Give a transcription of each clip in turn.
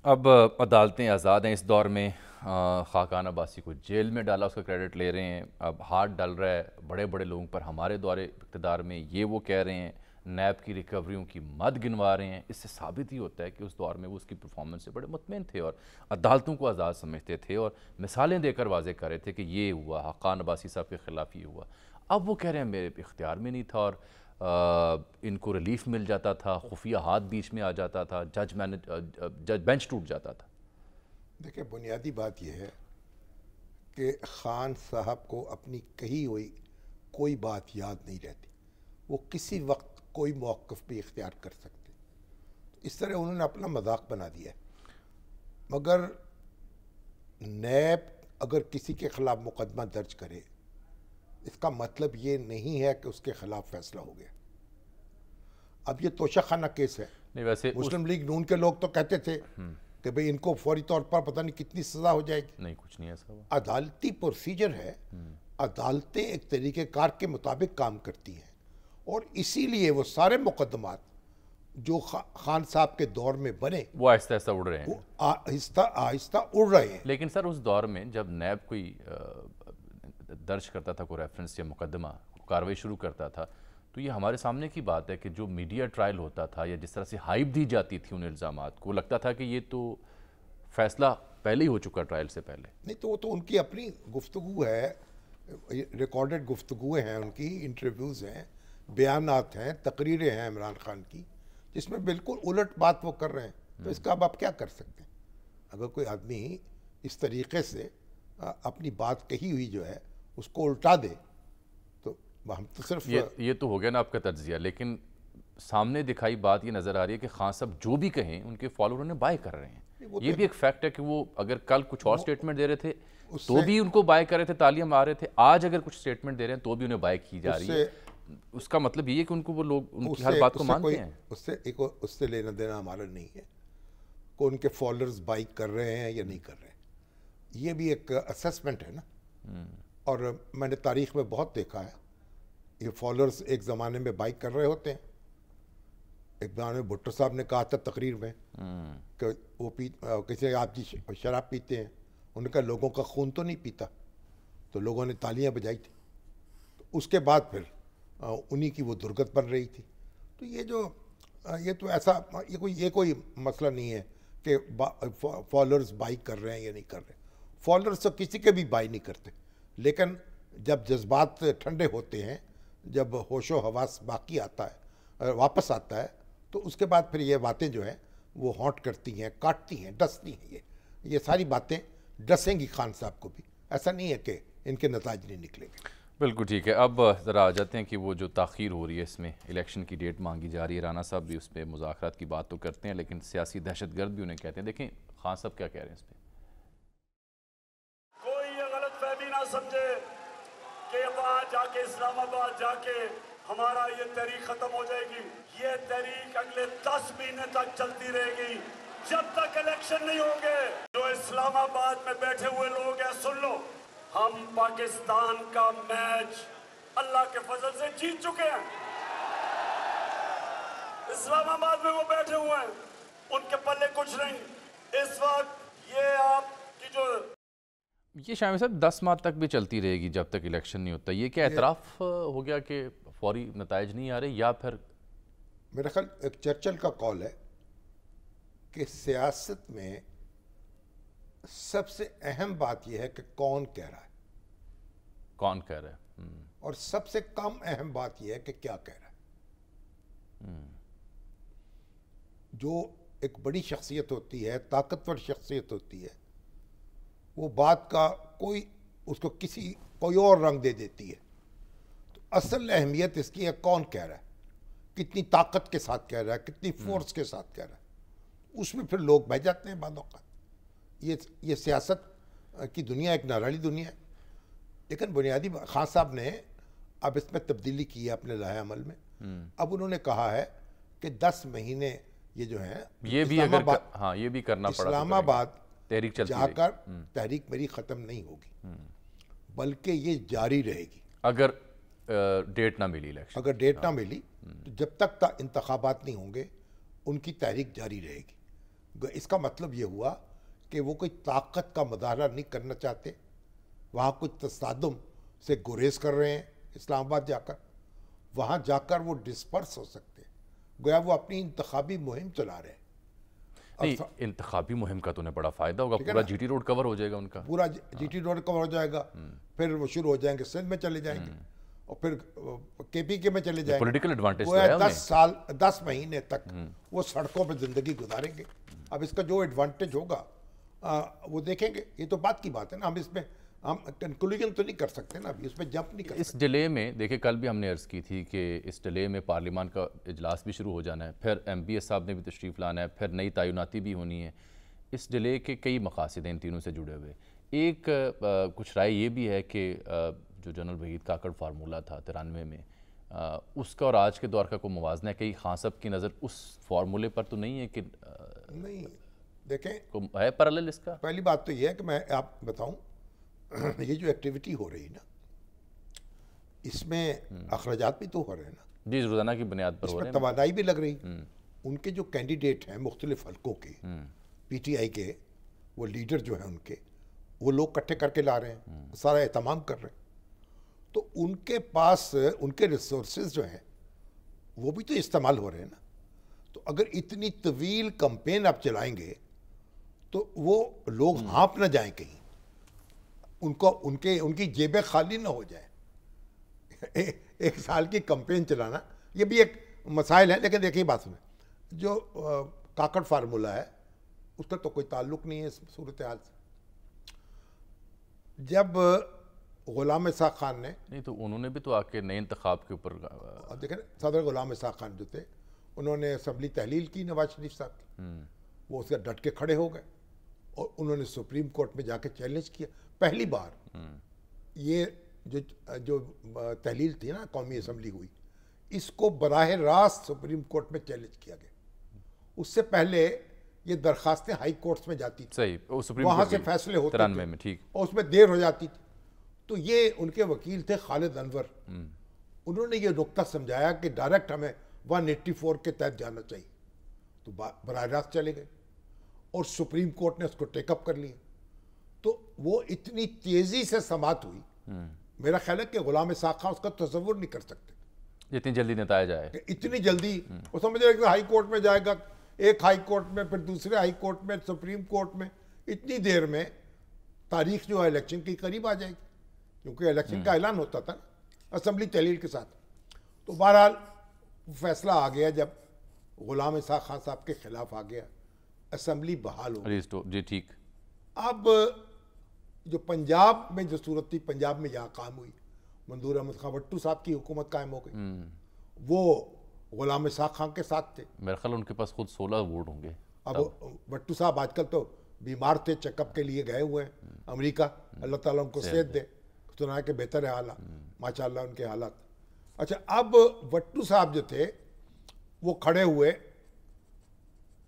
اب عدالتیں آزاد ہیں اس دور میں۔ خاقان عباسی کو جیل میں ڈالا، اس کا کریڈٹ لے رہے ہیں۔ اب ہاتھ ڈل رہا ہے بڑے بڑے لوگوں پر ہمارے دور اقتدار میں، یہ وہ کہہ رہے ہیں، نیب کی ریکوریوں کی مد گنوا رہے ہیں۔ اس سے ثابت ہی ہوتا ہے کہ اس دور میں وہ اس کی پرفارمنس سے بڑے مطمئن تھے اور عدالتوں کو آزاد سمجھتے تھے اور مثالیں دے کر واضح کر رہے تھے کہ یہ ہوا، خاقان عباسی صاحب کے خلاف یہ ہوا۔ اب وہ کہہ رہے ہیں میرے اختیار میں نہیں تھا اور ان کو ریلیف مل جاتا تھا، خفیہ ہاتھ بیچ میں آ جاتا تھا، جج بینچ ٹوٹ جاتا تھا۔ دیکھیں، بنیادی بات یہ ہے کہ خان صاحب کو اپنی کہی ہوئی کوئی بات یاد نہیں رہتی، وہ کسی وقت کوئی موقف بھی اختیار کر سکتے، اس طرح انہوں نے اپنا مذاق بنا دیا ہے۔ مگر نیب اگر کسی کے خلاف مقدمہ درج کرے، اس کا مطلب یہ نہیں ہے کہ اس کے خلاف فیصلہ ہو گیا۔ اب یہ توشہ خانہ کیس ہے۔ نہیں ویسے مسلم لیگ نون کے لوگ تو کہتے تھے کہ بھئی ان کو فوری طور پر پتہ نہیں کتنی سزا ہو جائے گی۔ نہیں، کچھ نہیں ایسا ہوا۔ عدالتی پروسیجر ہے، عدالتیں ایک طریقہ کار کے مطابق کام کرتی ہیں، اور اسی لیے وہ سارے مقدمات جو خان صاحب کے دور میں بنے وہ آہستہ آہستہ اڑ رہے وہ ہیں۔ آہستہ آہستہ اڑ رہے ہیں۔ لیکن سر اس دور میں جب نیب کوئی درج کرتا تھا، کوئی ریفرنس یا مقدمہ کاروائی شروع کرتا تھا، تو یہ ہمارے سامنے کی بات ہے کہ جو میڈیا ٹرائل ہوتا تھا یا جس طرح سے ہائپ دی جاتی تھی ان الزامات کو، لگتا تھا کہ یہ تو فیصلہ پہلے ہی ہو چکا ٹرائل سے پہلے۔ نہیں تو وہ تو ان کی اپنی گفتگو ہے، ریکارڈڈ گفتگویں ہیں، ان کی انٹرویوز ہیں، بیانات ہیں، تقریریں ہیں عمران خان کی، جس میں بالکل الٹ بات وہ کر رہے ہیں۔ تو اس کا اب آپ کیا کر سکتے ہیں؟ اگر کوئی آدمی اس طریقے سے اپنی بات کہی ہوئی جو ہے اس کو الٹا دے تو ہم تو صرف یہ تو ہو گیا نا آپ کا تجزیہ، لیکن سامنے دکھائی بات یہ نظر آ رہی ہے کہ خان صاحب جو بھی کہیں ان کے فالوور انہیں بائی کر رہے ہیں۔ یہ بھی ایک فیکٹ ہے کہ وہ اگر کل کچھ اور سٹیٹمنٹ دے رہے تھے تو بھی ان کو بائی کر رہے تھے، تعلیہ مار رہے تھے، آج اگر کچھ سٹیٹمنٹ دے رہے ہیں تو بھی انہیں بائی کی جا رہی ہے۔ اس کا مطلب یہ ہے کہ ان کو وہ لوگ ان کی ہر بات کو مانتے ہیں۔ اس سے لینا دینا ہمارا نہیں ہے کہ ان کے فالوورز بائی کر رہے ہیں یا نہیں کر رہے ہیں، یہ بھی ایک اسیسمنٹ ہے نا۔ اور میں نے تاریخ میں بہت دیکھا ہے، یہ فالوورز ایک زمانے میں بائی کر رہے ہوتے ہیں۔ ایک زمانے میں بھٹو صاحب نے کہا تھا تقریر میں کہ وہ کسی آپ جی شراب پیتے ہیں، انہوں نے کہا لوگوں کا خون تو نہیں پیتا، تو لوگوں نے تالیاں بجائی تھی۔ اس کے بعد پھر انہی کی وہ درگت بن رہی تھی۔ تو یہ تو ایسا یہ کوئی مسئلہ نہیں ہے کہ فالوورز بائی کر رہے ہیں یا نہیں کر رہے۔ فالوورز تو کسی کے بھی بائی نہیں کرتے، لیکن جب جذبات ٹھنڈے ہوتے ہیں، جب ہوش و حواس باقی آتا ہے، واپس آتا ہے، تو اس کے بعد پھر یہ باتیں جو ہیں وہ ہانٹ کرتی ہیں، کاٹتی ہیں، ڈستی ہیں۔ یہ ساری باتیں ڈسیں گی خان صاحب کو بھی، ایسا نہیں ہے کہ ان کے نتائج نہیں نکلیں گے۔ بالکل ٹھیک ہے۔ اب ذرا آ جاتے ہیں کہ وہ جو تاخیر ہو رہی ہے، اس میں الیکشن کی ڈیٹ مانگی جا رہی ہے، رانا صاحب بھی اس پہ مذاکرات کی بات تو کرتے ہیں لیکن سیاسی دہشت گرد بھی انہیں کہتے ہیں۔ دیکھیں خان صاحب کیا کہہ رہے ہیں اس پہ۔ کوئی یہ غلط فہمی نہ سمجھے کہ وہاں جا کے اسلام آباد جا کے ہمارا یہ تحریک ختم ہو جائے گی۔ یہ تحریک اگلے 10 مہینے تک چلتی رہے گی جب تک الیکشن نہیں ہوں گے۔ جو اسلام آباد میں بیٹھے ہوئے لوگ ہیں، سن لو، ہم پاکستان کا میچ اللہ کے فضل سے جیت چکے ہیں۔ اسلام آباد میں وہ بیٹھے ہوئے ہیں، ان کے پلے کچھ نہیں۔ اس وقت یہ آپ کی جو یہ شامی صاحب 10 ماہ تک بھی چلتی رہے گی جب تک الیکشن نہیں ہوتا، یہ کیا اعتراف ہو گیا کہ فوری نتائج نہیں آ رہے، یا پھر میرا خیال ایک چرچل کا قول ہے کہ سیاست میں سب سے اہم بات یہ ہے کہ کون کہہ رہا ہے، کون کہہ رہا ہے، اور سب سے کم اہم بات یہ ہے کہ کیا کہہ رہا ہے۔ جو ایک بڑی شخصیت ہوتی ہے، طاقتور شخصیت ہوتی ہے، وہ بات کا اس کو کوئی اور رنگ دے دیتی ہے۔ تو اصل اہمیت اس کی ہے کون کہہ رہا ہے، کتنی طاقت کے ساتھ کہہ رہا ہے، کتنی فورس کے ساتھ کہہ رہا ہے، اس میں پھر لوگ بہ جاتے ہیں بعض اوقات۔ یہ سیاست کی دنیا ایک نارالی دنیا ہے، لیکن بنیادی خان صاحب نے اب اس میں تبدیلی کی ہے اپنے لاہ عمل میں۔ اب انہوں نے کہا ہے کہ 10 مہینے یہ جو ہیں یہ بھی اگر ہاں یہ بھی کرنا پڑا اسلام آباد تحریک چلتی جا کر تحریک میری ختم نہیں ہوگی، بلکہ یہ جاری رہے گی اگر ڈیٹ نہ ملی الیکشن، اگر ڈیٹ نہ ملی تو جب تک انتخابات نہیں ہوں گے ان کی تحریک جاری رہے گی۔ اس کا مطلب یہ ہوا کہ وہ کوئی طاقت کا مظاہرہ نہیں کرنا چاہتے، وہاں کچھ تصادم سے گریز کر رہے ہیں اسلام آباد جا کر، وہاں جا کر وہ ڈسپرس ہو سکتے ہیں، گویا وہ اپنی انتخابی مہم چلا رہے ہیں۔ نہیں، انتخابی مہم کا تو انہیں بڑا فائدہ ہوگا، پورا جی ٹی روڈ کور ہو جائے گا ان کا، پورا جی ٹی روڈ کور ہو جائے گا، پھر وہ شروع ہو جائیں گے سندھ میں چلے جائیں گے، اور پھر کے پی کے میں چلے جائیں گے، پولیٹیکل ایڈوانٹیج وہ 10 مہینے تک وہ سڑکوں پہ زندگی گزاریں گے۔ اب اس کا جو ایڈوانٹیج ہوگا وہ دیکھیں گے، یہ تو بات کی بات ہے نا، ہم اس میں ہم کنکلوژن تو نہیں کر سکتے نا، ابھی اس میں جمپ نہیں کر اس ڈیلے میں دیکھیں کل بھی ہم نے عرض کی تھی کہ اس ڈیلے میں پارلیمان کا اجلاس بھی شروع ہو جانا ہے، پھر ایم پی ایس صاحب نے بھی تشریف لانا ہے، پھر نئی تعیناتی بھی ہونی ہے۔ اس ڈیلے کے کئی مقاصد ہیں ان تینوں سے جڑے ہوئے۔ ایک کچھ رائے یہ بھی ہے کہ جو جنرل وحید کاکڑ فارمولہ تھا 93 میں، اس کا اور آج کے دور کا کوئی موازنہ ہے؟ کئی خان صاحب کی نظر اس فارمولے پر تو نہیں ہے کہ نہیں، دیکھیں ہے پیرالل اس کا؟ پہلی بات تو یہ ہے کہ میں آپ بتاؤں، یہ جو ایکٹیویٹی ہو رہی نا، اس میں اخراجات بھی تو ہو رہے ہیں نا، جی، روزانہ کی بنیاد پر اس ہو میں رہے ہیں۔ توانائی بھی لگ رہی، ان کے جو کینڈیڈیٹ ہیں مختلف حلقوں کے، پی ٹی آئی کے وہ لیڈر جو ہیں ان کے، وہ لوگ اکٹھے کر کے لا رہے ہیں، سارا اہتمام کر رہے ہیں، تو ان کے پاس ان کے ریسورسز جو ہیں وہ بھی تو استعمال ہو رہے ہیں نا۔ تو اگر اتنی طویل کمپین آپ چلائیں گے تو وہ لوگ ہانپ نہ جائیں کہیں، ان کی جیبیں خالی نہ ہو جائیں۔ ایک سال کی کمپین چلانا یہ بھی ایک مسائل ہے، لیکن دیکھیے بات سنیں، جو کاکڑ فارمولہ ہے اس کا تو کوئی تعلق نہیں ہے اس صورتحال سے۔ جب غلام اسحاق خان نے، نہیں تو انہوں نے بھی تو آ کے نئے انتخاب کے اوپر دیکھیں صدر غلام اسحاق خان جو تھے، انہوں نے اسمبلی تحلیل کی نواز شریف صاحب کی، وہ اس کا ڈٹ کے کھڑے ہو گئے اور انہوں نے سپریم کورٹ میں جا کے چیلنج کیا۔ پہلی بار یہ جو تحلیل تھی نا، قومی اسمبلی ہوئی، اس کو براہ راست سپریم کورٹ میں چیلنج کیا گیا۔ اس سے پہلے یہ درخواستیں ہائی کورٹس میں جاتی تھی، صحیح، سپریم وہاں کورٹ سے بھی فیصلے ہوتے 93 تھے میں، ٹھیک، اور اس میں دیر ہو جاتی تھی۔ تو یہ ان کے وکیل تھے خالد انور، انہوں نے یہ نقطہ سمجھایا کہ ڈائریکٹ ہمیں 184 کے تحت جانا چاہیے، تو براہ راست چلے گئے اور سپریم کورٹ نے اس کو ٹیک اپ کر لیا۔ تو وہ اتنی تیزی سے سماعت ہوئی، میرا خیال ہے کہ غلام اسحاق خان اس کا تصور نہیں کر سکتے جتنی جلدی نتائج آئے۔ کہ اتنی جلدی وہ سمجھ رہے کہ ہائی کورٹ میں جائے گا، ایک ہائی کورٹ میں، پھر دوسرے ہائی کورٹ میں، سپریم کورٹ میں، اتنی دیر میں تاریخ جو ہے الیکشن کی قریب آ جائے گی، کیونکہ الیکشن کا اعلان ہوتا تھا اسمبلی تحلیل کے ساتھ۔ تو بہرحال فیصلہ آ گیا، جب غلام اسحاق خان صاحب کے خلاف آ گیا، اسمبلی بحال ہو گئی۔ جی ٹھیک۔ اب جو پنجاب میں جو صورت تھی، پنجاب میں یہاں قائم ہوئی، منظور احمد خان وٹو صاحب کی حکومت قائم ہو گئی، وہ غلام اسحاق خان کے ساتھ تھے۔ میرے خیال ان کے پاس خود 16 ووٹ ہوں گے۔ اب وٹو صاحب آج کل تو بیمار تھے، چیک اپ کے لیے گئے ہوئے ہیں امریکہ، اللہ تعالیٰ ان کو صحت دے، سنا ہے کہ بہتر ہے حالات، ماشاءاللہ ان کے حالات۔ اچھا، اب وٹو صاحب جو تھے وہ کھڑے ہوئے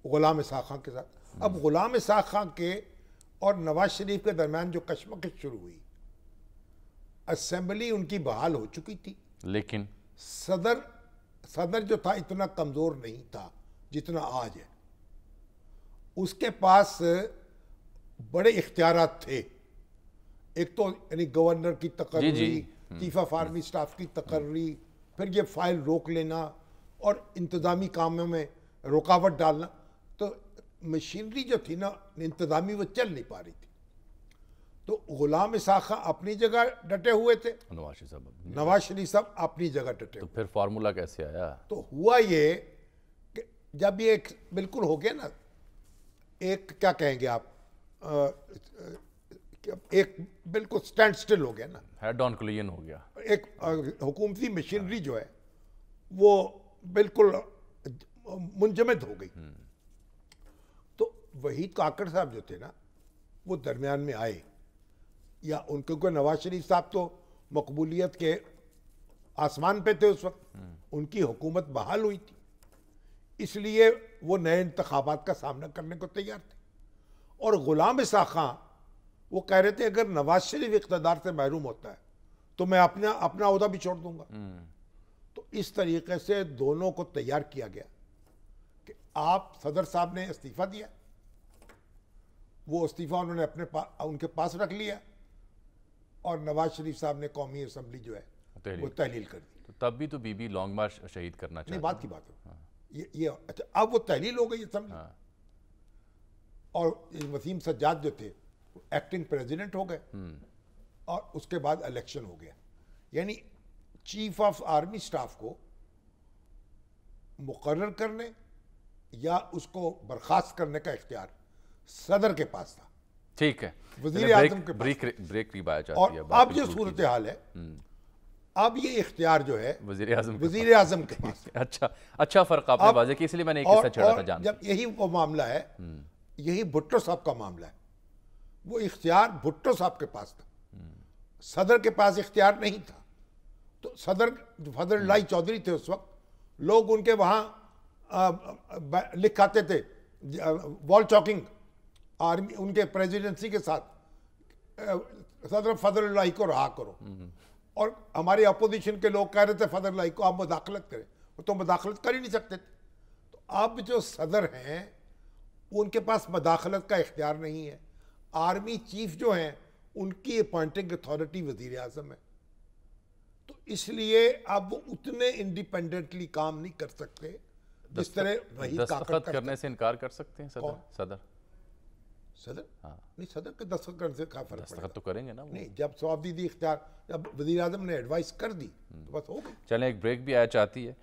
غلام اسحاق خان کے ساتھ۔ اب غلام اسحاق خان کے اور نواز شریف کے درمیان جو کشمکش شروع ہوئی، اسمبلی ان کی بحال ہو چکی تھی، لیکن صدر جو تھا اتنا کمزور نہیں تھا جتنا آج ہے، اس کے پاس بڑے اختیارات تھے۔ ایک تو یعنی گورنر کی تقرری، چیف آف آرمی اسٹاف کی تقرری، پھر یہ فائل روک لینا اور انتظامی کاموں میں رکاوٹ ڈالنا، تو مشینری جو تھی نا انتظامی، وہ چل نہیں پا رہی تھی۔ تو غلام اسحاق خان اپنی جگہ ڈٹے ہوئے تھے، نواز شریف صاحب اپنی جگہ ڈٹے ہوئے۔ پھر فارمولا کیسے آیا؟ تو ہوا یہ کہ جب یہ ایک بالکل ہو گیا نا، ایک کیا کہیں گے آپ، ایک بالکل سٹینڈ سٹل ہو گیا نا، ہیڈ آن کلین ہو گیا، ایک حکومتی مشینری جو ہے وہ بالکل منجمد ہو گئی۔ تو وحید کاکڑ صاحب جو تھے نا، وہ درمیان میں آئے، یا ان کیونکہ نواز شریف صاحب تو مقبولیت کے آسمان پہ تھے اس وقت، ان کی حکومت بحال ہوئی تھی، اس لیے وہ نئے انتخابات کا سامنا کرنے کو تیار تھے۔ اور غلام اسحاق خان وہ کہہ رہے تھے اگر نواز شریف اقتدار سے محروم ہوتا ہے تو میں اپنا عہدہ بھی چھوڑ دوں گا۔ تو اس طریقے سے دونوں کو تیار کیا گیا کہ آپ، صدر صاحب نے استعفیٰ دیا وہ استعفیٰ انہوں نے ان کے پاس رکھ لیا اور نواز شریف صاحب نے قومی اسمبلی جو ہے وہ تحلیل کر دی. تو تب بھی تو بی بی لانگ مارچ شہید کرنا چاہتے نہیں بات کی بات ہے یہ اچھا اب وہ تحلیل ہو گئی اسمبلی اور وسیم سجاد جو تھے ایکٹنگ پریزیڈنٹ ہو گئے اور اس کے بعد الیکشن ہو گیا. یعنی چیف آف آرمی سٹاف کو مقرر کرنے یا اس کو برخاست کرنے کا اختیار صدر کے پاس تھا. ٹھیک ہے, وزیر اعظم کے بریک کی بات اور چاہتی ہے. اب جو صورتحال ہے اب یہ اختیار جو ہے وزیر اعظم کے پاس. اچھا فرق آپ نے واضح کیا, اس لیے میں نے ایک قصہ چھڑا تھا جان. جب یہی وہ معاملہ ہے, یہی بھٹو صاحب کا معاملہ ہے, وہ اختیار بھٹو صاحب کے پاس تھا, صدر کے پاس اختیار نہیں تھا. تو صدر فضل اللہ چودھری تھے اس وقت, لوگ ان کے وہاں لکھاتے تھے وال چاکنگ آرمی ان کے پریزیڈنسی کے ساتھ, صدر فضل اللہ کو رہا کرو. اور ہماری اپوزیشن کے لوگ کہہ رہے تھے فضل اللہ کو آپ مداخلت کریں, وہ تو مداخلت کر ہی نہیں سکتے تھے. تو اب جو صدر ہیں ان کے پاس مداخلت کا اختیار نہیں ہے. آرمی چیف جو ہیں ان کی اپوائنٹنگ اتھارٹی وزیر اعظم ہے. تو اس لیے اب وہ اتنے انڈیپینڈنٹلی کام نہیں کر سکتے جس طرح وہی دستخط کرنے سے انکار کر سکتے ہیں صدر نہیں, صدر کے دستخط کرنے سے کیا فرق پڑے گا؟ دستخط تو کریں گے نا. نہیں, جب صوابدیدی اختیار جب وزیر اعظم نے ایڈوائس کر دی تو بس ہو گئی. چلیں ایک بریک بھی آیا چاہتی ہے.